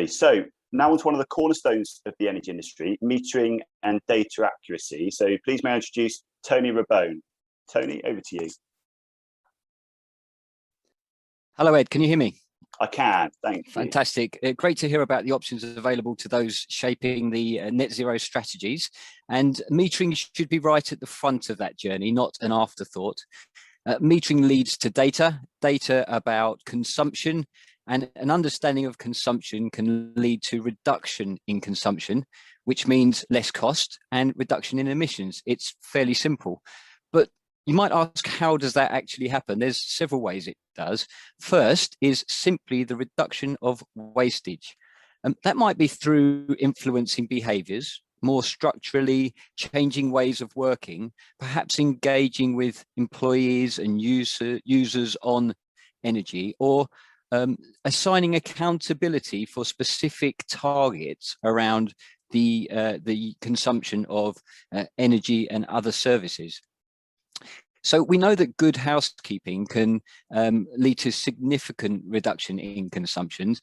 So now onto one of the cornerstones of the energy industry, metering and data accuracy. So please may I introduce Tony Rabone. Tony, over to you. Hello, Ed. Can you hear me? I can, thank you. Fantastic. Great to hear about the options available to those shaping the net zero strategies. And metering should be right at the front of that journey, not an afterthought. Metering leads to data about consumption, and an understanding of consumption can lead to reduction in consumption, which means less cost and reduction in emissions. It's fairly simple. But you might ask, how does that actually happen? There's several ways it does. First is simply the reduction of wastage. That might be through influencing behaviors, more structurally changing ways of working, perhaps engaging with employees and users on energy, or assigning accountability for specific targets around the consumption of energy and other services. So we know that good housekeeping can lead to significant reduction in consumptions.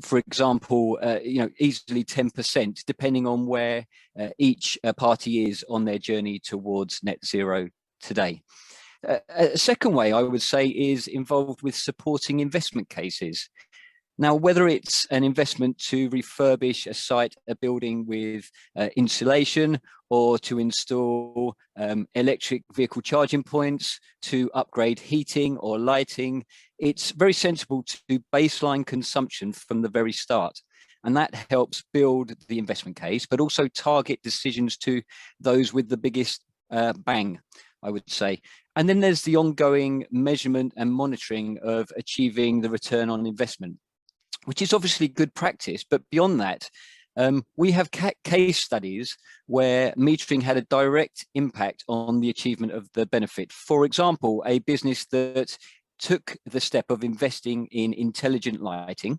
For example, easily 10%, depending on where each party is on their journey towards net zero today. A second way I would say is involved with supporting investment cases. Now, whether it's an investment to refurbish a site, a building with insulation, or to install electric vehicle charging points, to upgrade heating or lighting, it's very sensible to baseline consumption from the very start. And that helps build the investment case, but also target decisions to those with the biggest bang, I would say. And then there's the ongoing measurement and monitoring of achieving the return on investment, which is obviously good practice. But beyond that, we have case studies where metering had a direct impact on the achievement of the benefit. For example, a business that took the step of investing in intelligent lighting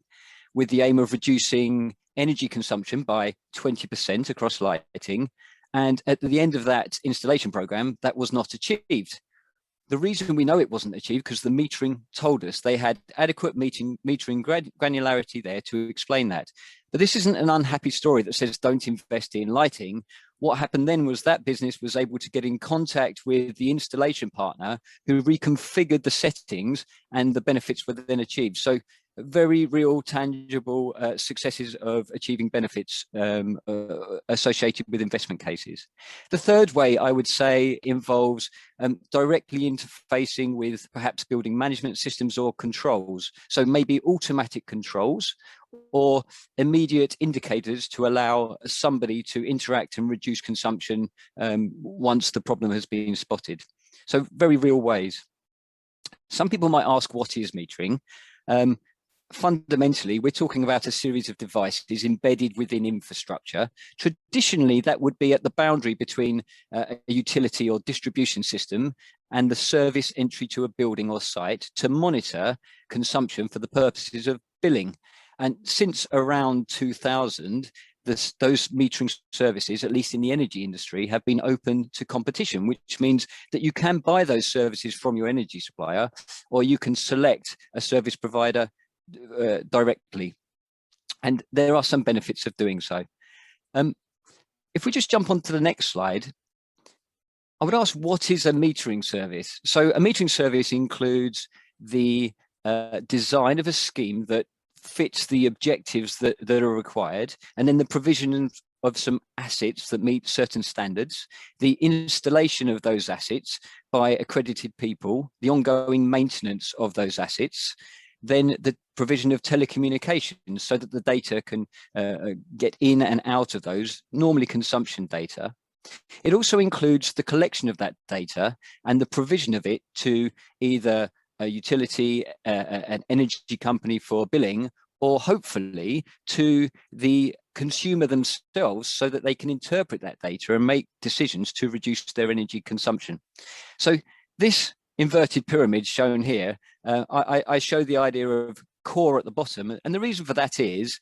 with the aim of reducing energy consumption by 20% across lighting. And at the end of that installation program, that was not achieved. The reason we know it wasn't achieved because the metering told us they had adequate metering granularity there to explain that. But this isn't an unhappy story that says don't invest in lighting. What happened then was that business was able to get in contact with the installation partner who reconfigured the settings, and the benefits were then achieved. So very real, tangible successes of achieving benefits associated with investment cases. The third way I would say involves directly interfacing with perhaps building management systems or controls. So maybe automatic controls or immediate indicators to allow somebody to interact and reduce consumption once the problem has been spotted. So very real ways. Some people might ask, what is metering? Fundamentally, we're talking about a series of devices embedded within infrastructure. Traditionally, that would be at the boundary between a utility or distribution system and the service entry to a building or site to monitor consumption for the purposes of billing. And since around 2000, those metering services, at least in the energy industry, have been open to competition, which means that you can buy those services from your energy supplier, or you can select a service provider directly. And there are some benefits of doing so. If we just jump on to the next slide, I would ask, what is a metering service? So a metering service includes the design of a scheme that fits the objectives that are required, and then the provision of some assets that meet certain standards, the installation of those assets by accredited people, the ongoing maintenance of those assets, then the provision of telecommunications so that the data can get in and out of those, normally consumption data. It also includes the collection of that data and the provision of it to either a utility, an energy company for billing, or hopefully to the consumer themselves so that they can interpret that data and make decisions to reduce their energy consumption. So this inverted pyramid shown here, I show the idea of core at the bottom. And the reason for that is,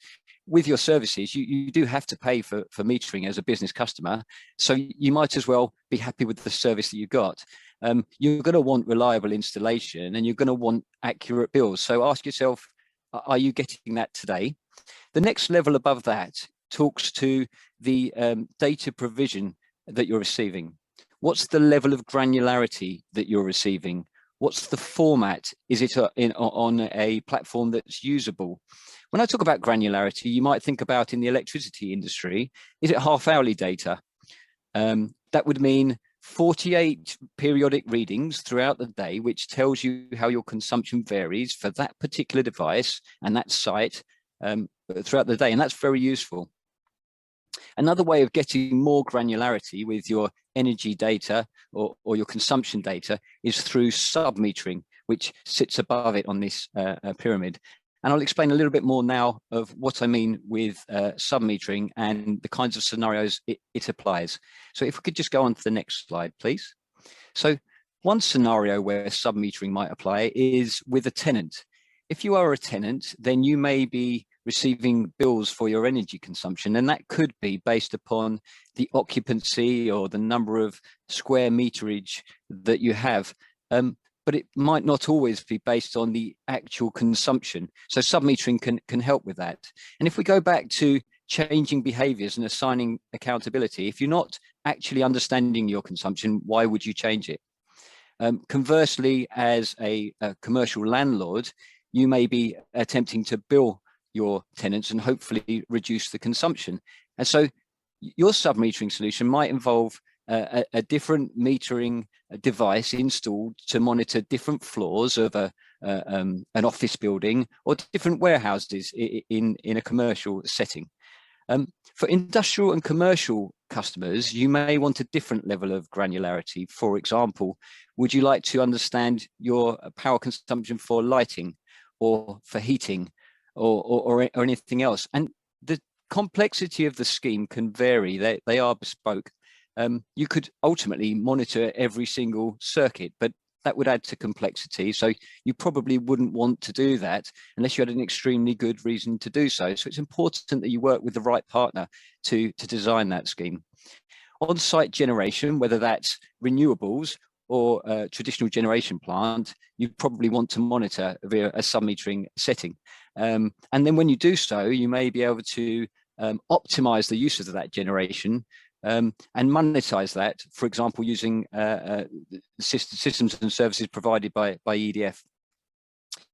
with your services, you do have to pay for metering as a business customer. So you might as well be happy with the service that you got. You're going to want reliable installation, and you're going to want accurate bills. So ask yourself, are you getting that today? The next level above that talks to the data provision that you're receiving. What's the level of granularity that you're receiving? What's the format? Is it on a platform that's usable? When I talk about granularity, you might think about in the electricity industry, is it half-hourly data? That would mean 48 periodic readings throughout the day, which tells you how your consumption varies for that particular device and that site throughout the day, and that's very useful. Another way of getting more granularity with your energy data or your consumption data is through sub-metering, which sits above it on this pyramid. And I'll explain a little bit more now of what I mean with sub-metering and the kinds of scenarios it applies. So if we could just go on to the next slide, please. So one scenario where sub-metering might apply is with a tenant. If you are a tenant, then you may be receiving bills for your energy consumption, and that could be based upon the occupancy or the number of square meterage that you have. But it might not always be based on the actual consumption. So sub-metering can help with that. And if we go back to changing behaviors and assigning accountability, if you're not actually understanding your consumption, why would you change it? Conversely, as a commercial landlord, you may be attempting to bill your tenants and hopefully reduce the consumption. And so your sub-metering solution might involve a different metering device installed to monitor different floors of an office building or different warehouses in a commercial setting. For industrial and commercial customers, you may want a different level of granularity. For example, would you like to understand your power consumption for lighting or for heating or anything else? And the complexity of the scheme can vary. They are bespoke. You could ultimately monitor every single circuit, but that would add to complexity. So you probably wouldn't want to do that unless you had an extremely good reason to do so. So it's important that you work with the right partner to design that scheme. On-site generation, whether that's renewables or a traditional generation plant, you probably want to monitor via a sub-metering setting. And then when you do so, you may be able to optimize the use of that generation and monetize that, for example, using systems and services provided by EDF.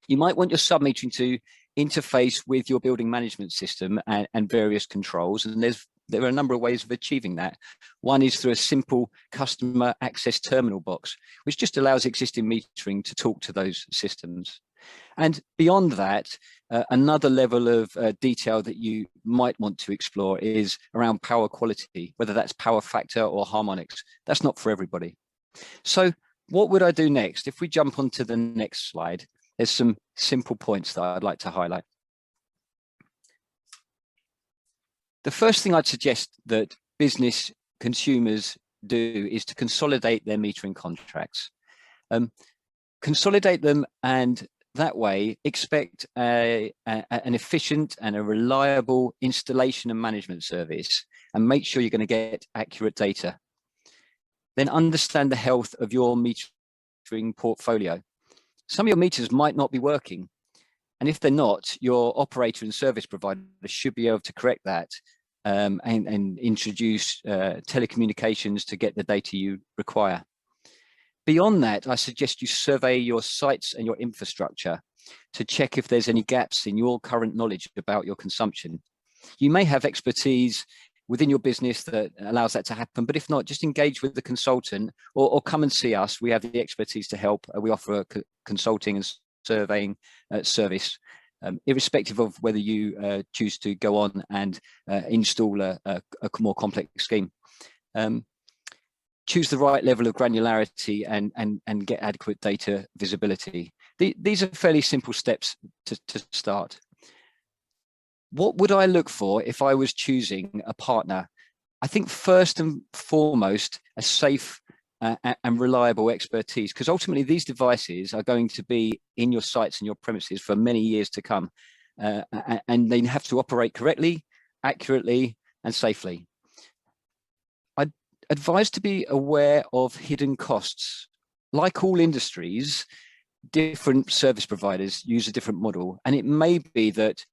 You might want your sub-metering to interface with your building management system and various controls, and there are a number of ways of achieving that. One is through a simple customer access terminal box, which just allows existing metering to talk to those systems. And beyond that, another level of detail that you might want to explore is around power quality, whether that's power factor or harmonics. That's not for everybody. So what would I do next? If we jump onto the next slide, there's some simple points that I'd like to highlight. The first thing I'd suggest that business consumers do is to consolidate their metering contracts. Consolidate them, and that way expect an efficient and a reliable installation and management service, and make sure you're going to get accurate data. Then understand the health of your metering portfolio. Some of your meters might not be working, and if they're not, your operator and service provider should be able to correct that and introduce telecommunications to get the data you require. Beyond that, I suggest you survey your sites and your infrastructure to check if there's any gaps in your current knowledge about your consumption. You may have expertise within your business that allows that to happen, but if not, just engage with the consultant or come and see us. We have the expertise to help. We offer a consulting and surveying service, irrespective of whether you choose to go on and install a more complex scheme. Choose the right level of granularity and get adequate data visibility. These are fairly simple steps to start. What would I look for if I was choosing a partner? I think first and foremost, a safe and reliable expertise, because ultimately these devices are going to be in your sites and your premises for many years to come, and they have to operate correctly, accurately, and safely. I'd advise to be aware of hidden costs. Like all industries, different service providers use a different model, and it may be that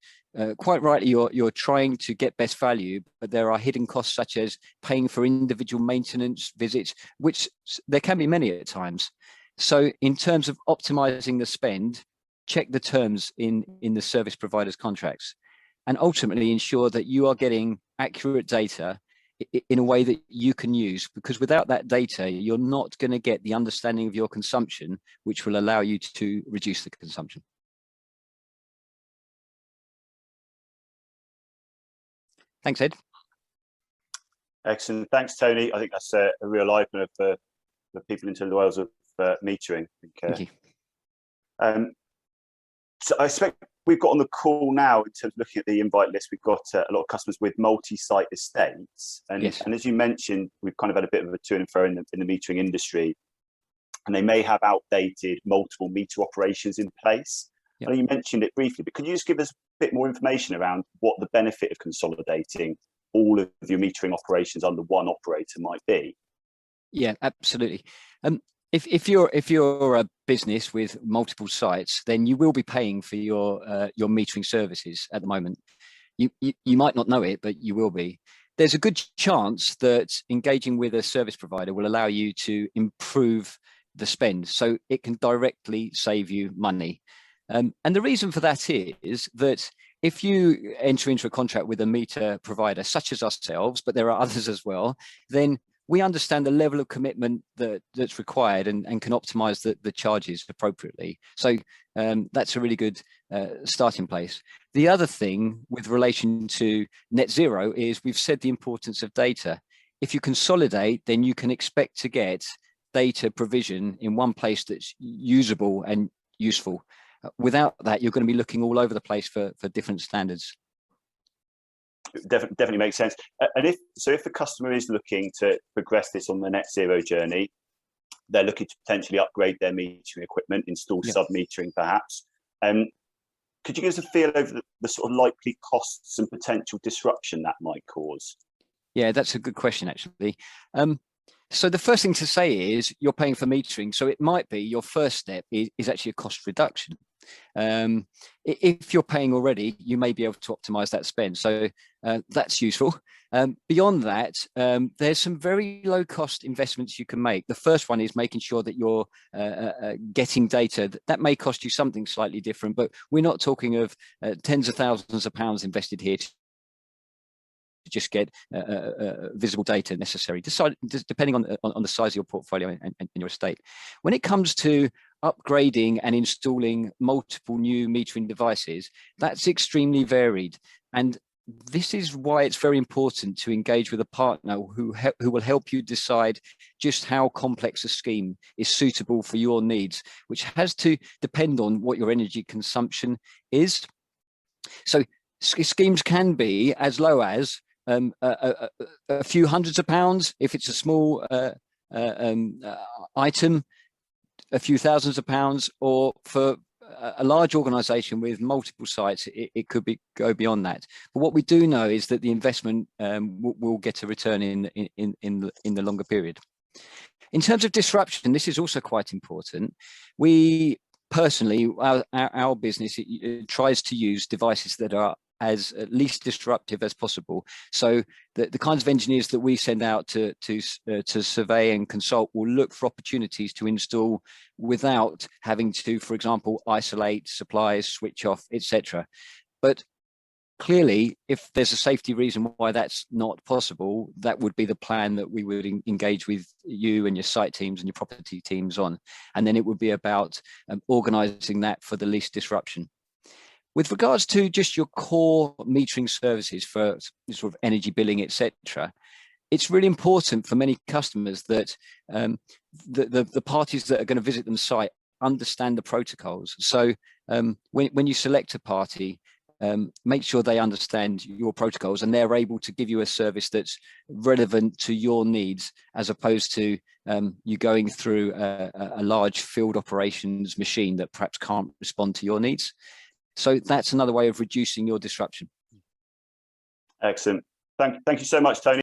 quite rightly, you're trying to get best value, but there are hidden costs such as paying for individual maintenance visits, which there can be many at times. So in terms of optimizing the spend, check the terms in the service provider's contracts, and ultimately ensure that you are getting accurate data in a way that you can use, because without that data, you're not going to get the understanding of your consumption, which will allow you to reduce the consumption. Thanks, Ed. Excellent. Thanks, Tony. I think that's a real eye-opener for people into the world of metering. Thank you. So I expect we've got on the call now, in terms of looking at the invite list, we've got a lot of customers with multi-site estates. And, yes. and as you mentioned, we've kind of had a bit of a to and fro in the metering industry, and they may have outdated multiple meter operations in place. Yep. I know you mentioned it briefly, but could you just give us a bit more information around what the benefit of consolidating all of your metering operations under one operator might be? Yeah, absolutely. If you're a business with multiple sites, then you will be paying for your metering services at the moment. You might not know it, but you will be. There's a good chance that engaging with a service provider will allow you to improve the spend, so it can directly save you money. And the reason for that is that if you enter into a contract with a meter provider, such as ourselves, but there are others as well, then we understand the level of commitment that's required and can optimize the charges appropriately. So that's a really good starting place. The other thing with relation to net zero is we've said the importance of data. If you consolidate, then you can expect to get data provision in one place that's usable and useful. Without that, you're going to be looking all over the place for different standards. Definitely makes sense. And if the customer is looking to progress this on the net zero journey, they're looking to potentially upgrade their metering equipment, install sub-metering perhaps. Could you give us a feel over the sort of likely costs and potential disruption that might cause? Yeah, that's a good question, actually. So the first thing to say is you're paying for metering. So it might be your first step is actually a cost reduction. If you're paying already, you may be able to optimize that spend. So that's useful. Beyond that, there's some very low cost investments you can make. The first one is making sure that you're getting data. That may cost you something slightly different, but we're not talking of tens of thousands of pounds invested here to just get visible data necessary, depending on the size of your portfolio and your estate. When it comes to upgrading and installing multiple new metering devices, that's extremely varied. And this is why it's very important to engage with a partner who will help you decide just how complex a scheme is suitable for your needs, which has to depend on what your energy consumption is. So schemes can be as low as a few hundreds of pounds if it's a small item, a few thousands of pounds, or for a large organization with multiple sites, it could go beyond that. But what we do know is that the investment will get a return in the longer period. In terms of disruption, this is also quite important. We personally, our business, it tries to use devices that are as least disruptive as possible. So the kinds of engineers that we send out to survey and consult will look for opportunities to install without having to, for example, isolate supplies, switch off, etc. But clearly, if there's a safety reason why that's not possible, that would be the plan that we would engage with you and your site teams and your property teams on. And then it would be about organizing that for the least disruption. With regards to just your core metering services for sort of energy billing, etc., it's really important for many customers that the parties that are going to visit them site understand the protocols. So when you select a party, make sure they understand your protocols and they're able to give you a service that's relevant to your needs, as opposed to you going through a large field operations machine that perhaps can't respond to your needs. So that's another way of reducing your disruption. Excellent. Thank you so much, Tony.